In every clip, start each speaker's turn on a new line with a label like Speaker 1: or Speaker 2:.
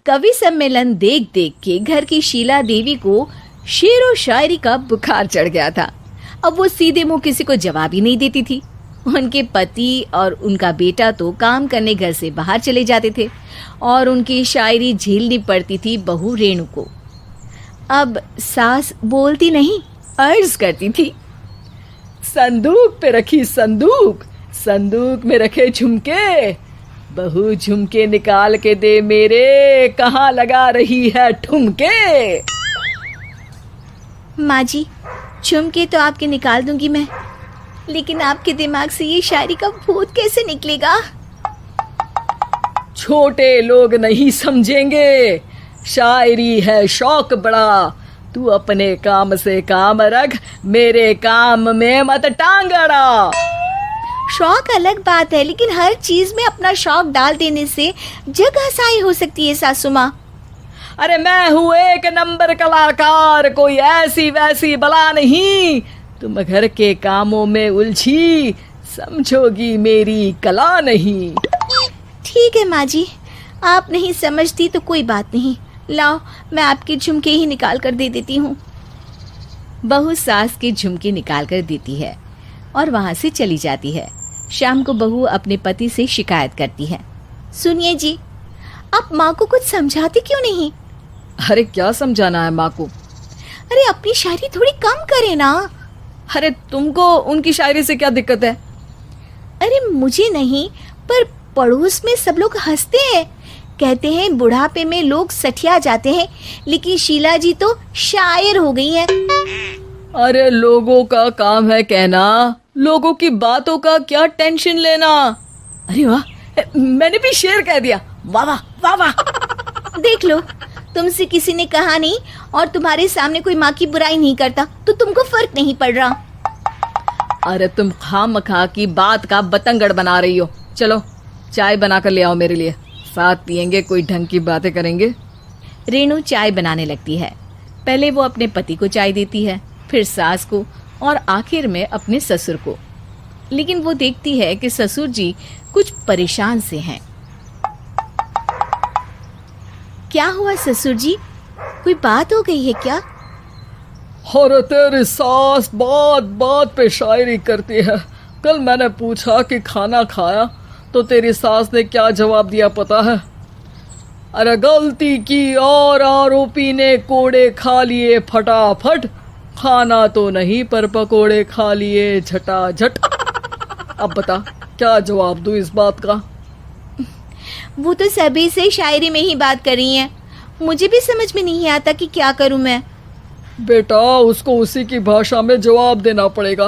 Speaker 1: कवि सम्मेलन देख देख के घर की शीला देवी को शेरो शायरी का बुखार चढ़ गया था। अब वो सीधे मुंह किसी को जवाब ही नहीं देती थी। उनके पति और उनका बेटा तो काम करने घर से बाहर चले जाते थे और उनकी शायरी झेलनी पड़ती थी बहू रेणु को। अब सास बोलती नहीं, अर्ज करती थी, संदूक पे रखी संदूक, संदूक में रखे झुमके, बहू झुमके निकाल के दे मेरे, कहाँ लगा रही है ठुमके। माँ जी, झुमके तो आपके निकाल दूंगी मैं, लेकिन आपके दिमाग से ये शायरी का भूत कैसे निकलेगा? छोटे लोग नहीं समझेंगे, शायरी है शौक बड़ा, तू अपने काम से काम रख, मेरे काम में मत टांग अड़ा। शौक अलग बात है, लेकिन हर चीज में अपना शौक डाल देने से जग हंसाई हो सकती है सासू माँ। अरे मैं हूँ एक नंबर कलाकार, कोई ऐसी वैसी बला नहीं, तुम घर के कामों में उलझी, समझोगी मेरी कला नहीं। ठीक है माँ जी, आप नहीं समझती तो कोई बात नहीं, लाओ मैं आपके झुमके ही निकाल कर दे देती हूँ। बहू सास के झुमके निकाल कर देती है और वहाँ से चली जाती है। शाम को बहू अपने पति से शिकायत करती है, सुनिए जी, आप माँ को कुछ समझाते क्यों नहीं? अरे क्या समझाना है माँ को? अरे अपनी शायरी थोड़ी कम करे ना। अरे तुमको उनकी शायरी से क्या दिक्कत है? अरे मुझे नहीं, पर पड़ोस में सब लोग हंसते हैं, कहते हैं बुढ़ापे में लोग सठिया जाते हैं, लेकिन शीला जी तो शायर हो गई हैं। अरे लोगों का काम है कहना, लोगों की बातों का क्या टेंशन लेना। अरे वाह, मैंने भी शेर कह दिया, वाह वाह वाह वाह। देख लो, तुमसे किसी ने कहा नहीं और तुम्हारे सामने कोई माँ की बुराई नहीं करता तो तुमको फर्क नहीं पड़ रहा। अरे तुम खामखा की बात का बतंगड़ बना रही हो। चलो चाय बना कर ले आओ मेरे लिए, साथ पियेंगे, कोई ढंग की बातें करेंगे। रेणु चाय बनाने लगती है। पहले वो अपने पति को चाय देती है, फिर सास को और आखिर में अपने ससुर को। लेकिन वो देखती है कि ससुर जी कुछ परेशान से हैं। क्या हुआ ससुर जी, कोई बात हो गई है क्या?
Speaker 2: अरे तेरी सास बात बात पे शायरी करती है। कल मैंने पूछा कि खाना खाया तो तेरी सास ने क्या जवाब दिया पता है? अरे गलती की और आरोपी ने कोड़े खा लिए फटाफट, खाना तो नहीं पर पकोड़े खा लिए झटाझट। अब बता क्या जवाब दूं इस बात का?
Speaker 1: वो तो सभी से शायरी में ही बात कर रही हैं, मुझे भी समझ में नहीं आता कि क्या करूं मैं।
Speaker 2: बेटा उसको उसी की भाषा में जवाब देना पड़ेगा।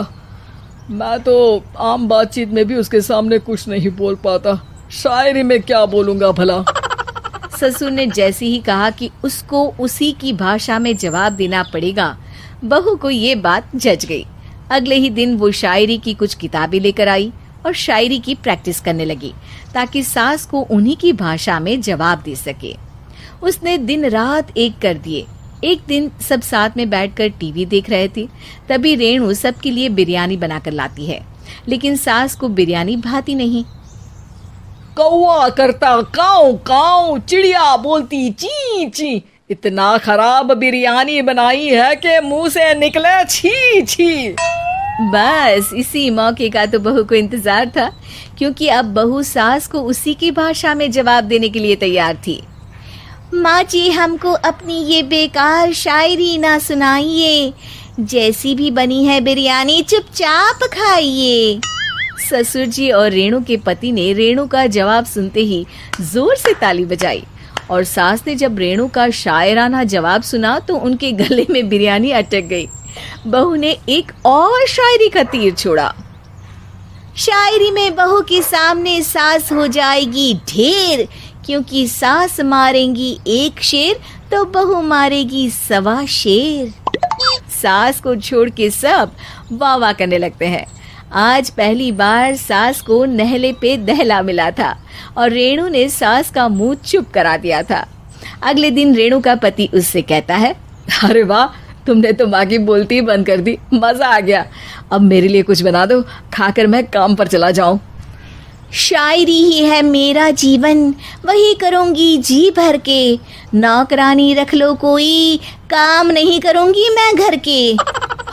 Speaker 2: मैं तो आम बातचीत में भी उसके सामने कुछ नहीं बोल पाता, शायरी में क्या बोलूंगा भला।
Speaker 1: ससुर ने जैसे ही कहा कि उसको उसी की भाषा में जवाब देना पड़ेगा, बहू को ये बात जच गई। अगले ही दिन वो शायरी की कुछ किताबें लेकर आई और शायरी की प्रैक्टिस करने लगी ताकि सास को उन्हीं की भाषा में जवाब दे सके। उसने दिन रात एक कर दिए। एक दिन सब साथ में बैठकर टीवी देख रहे थे, तभी रेणु सबके लिए बिरयानी बनाकर लाती है, लेकिन सास को बिरयानी भाती नहीं।
Speaker 2: कौवा करता काऊ काऊ, चिड़िया बोलती ची ची, इतना खराब बिरयानी बनाई है कि मुंह से निकले छी छी।
Speaker 1: बस इसी मौके का तो बहू को इंतजार था, क्योंकि अब बहू सास को उसी की भाषा में जवाब देने के लिए तैयार थी। माँ जी, हमको अपनी ये बेकार शायरी ना सुनाइए, जैसी भी बनी है बिरयानी चुपचाप खाइए। ससुर जी और रेणु के पति ने रेणु का जवाब सुनते ही जोर से ताली बजाई और सास ने जब रेणु का शायराना जवाब सुना तो उनके गले में बिरयानी अटक गई। बहू ने एक और शायरी का तीर छोड़ा। शायरी में बहू के सामने सास हो जाएगी ढेर, क्योंकि सास मारेंगी एक शेर तो बहू मारेगी 1.25 शेर। सास को छोड़ के सब वाह वाह करने लगते हैं। आज पहली बार सास को नहले पे दहला मिला था और रेणु ने सास का मुंह चुप करा दिया था। अगले दिन रेणु का पति उससे कहता है,
Speaker 2: अरे वाह, तुमने तो माँ की बोलती बंद कर दी, मजा आ गया। अब मेरे लिए कुछ बना दो, खाकर मैं काम पर चला जाऊं।
Speaker 3: शायरी ही है मेरा जीवन, वही करूँगी जी भर के। नौकरानी रख लो कोई, काम नहीं करूँगी मैं घर के।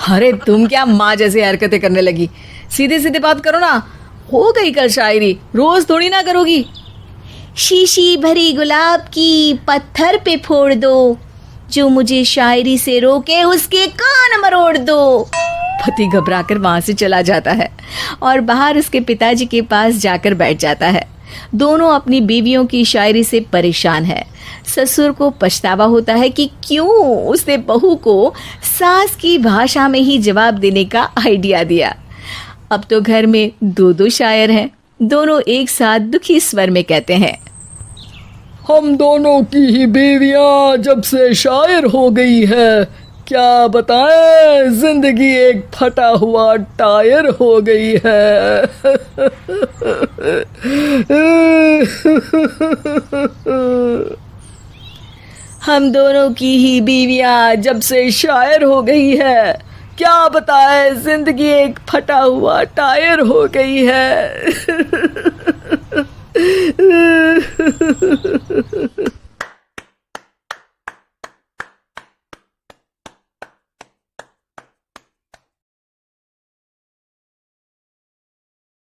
Speaker 1: अरे तुम क्या माँ जैसी हरकतें करने लगी, सीधे सीधे बात करो ना। हो गई कल शायरी, रोज थोड़ी ना करोगी।
Speaker 3: शीशी भरी गुलाब की पत्थर पे फोड़ दो, जो मुझे शायरी से रोके उसके कान मरोड़ दो।
Speaker 1: पति घबराकर वहां से चला जाता है और बाहर उसके पिताजी के पास जाकर बैठ जाता है। दोनों अपनी बीवियों की शायरी से परेशान है। ससुर को पछतावा होता है कि क्यों उसने बहू को सास की भाषा में ही जवाब देने का आइडिया दिया। अब तो घर में दो दो शायर हैं। दोनों एक साथ दुखी स्वर में कहते हैं,
Speaker 2: हम दोनों की ही बीवियां जब से शायर हो गई है, क्या बताएं, जिंदगी एक फटा हुआ टायर हो गई है।
Speaker 1: हम दोनों की ही बीवियां जब से शायर हो गई है, क्या बताए जिंदगी एक फटा हुआ टायर हो गई है।